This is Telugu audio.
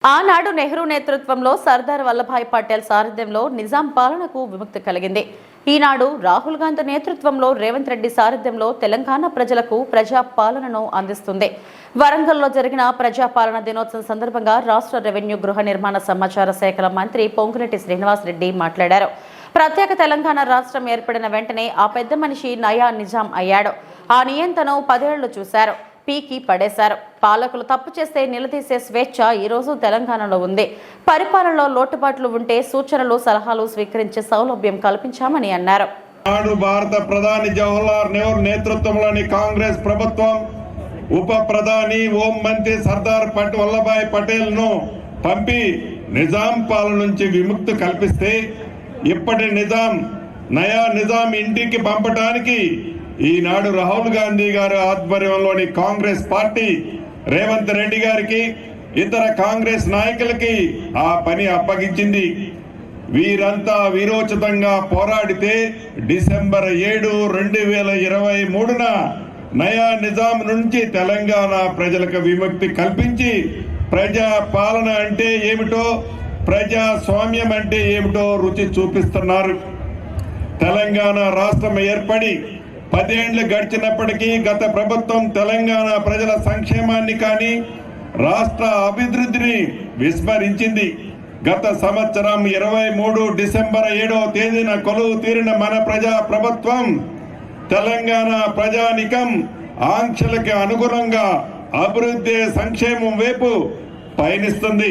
ఆనాడు నెహ్రూ నేతృత్వంలో సర్దార్ వల్లభాయ్ పటేల్ సారథ్యంలో నిజాం పాలనకు విముక్తి కలిగింది. ఈనాడు రాహుల్ గాంధీ నేతృత్వంలో రేవంత్ రెడ్డి సారథ్యంలో తెలంగాణ ప్రజలకు ప్రజా పాలనను అందిస్తుంది. వరంగల్లో జరిగిన ప్రజాపాలన దినోత్సవం సందర్భంగా రాష్ట్ర రెవెన్యూ గృహ నిర్మాణ సమాచార శాఖల మంత్రి పొంగులేటి శ్రీనివాసరెడ్డి మాట్లాడారు. ప్రత్యేక తెలంగాణ రాష్ట్రం ఏర్పడిన వెంటనే ఆ పెద్ద మనిషి నయా నిజాం అయ్యాడు. ఆ నియంతను 10 ఏళ్లు చూశారు. పీకి పడేశారు. పాలకులు తప్పు చేస్తే నిలదీసే స్వేచ్ఛ ఈరోజు తెలంగాణలో ఉంది. పరిపాలనలో లోటుపాట్లు ఉంటే సూచనలు సలహాలు స్వీకరించే సౌలభ్యం కల్పించామని అన్నారు. భారత ప్రధాని జవహర్లాల్ నెహ్రూ నేతృత్వంలోని కాంగ్రెస్ ప్రభుత్వం ఉప ప్రధాని హోం మంత్రి సర్దార్ వల్లభాయ్ పటేల్ ను పంపి నిజాం పాలన నుంచి విముక్తి కల్పిస్తే ఇప్పటి నయా నిజాం ఇంటికి పంపడానికి ఈనాడు రాహుల్ గాంధీ గారి ఆధ్వర్యంలోని కాంగ్రెస్ పార్టీ రేవంత్ రెడ్డి గారికి ఇతర కాంగ్రెస్ నాయకులకి ఆ పని అప్పగించింది. వీరంతా వీరోచితంగా పోరాడితే డిసెంబర్ 7, 2023న నయా నిజాం నుంచి తెలంగాణ ప్రజలకు విముక్తి కల్పించి ప్రజా పాలన అంటే ఏమిటో, ప్రజాస్వామ్యం అంటే ఏమిటో రుచి చూపిస్తున్నారు. తెలంగాణ రాష్ట్రం ఏర్పడి 10 ఏళ్లు గడిచినప్పటికీ గత ప్రభుత్వం తెలంగాణ ప్రజల సంక్షేమాన్ని కానీ రాష్ట్ర అభివృద్ధిని విస్మరించింది. గత సంవత్సరం 23 డిసెంబర్ 7వ తేదీన కొలువు తీరిన మన ప్రజా ప్రభుత్వం తెలంగాణ ప్రజానికం ఆంక్షలకు అనుగుణంగా అభివృద్ధి సంక్షేమం వైపు పయనిస్తుంది.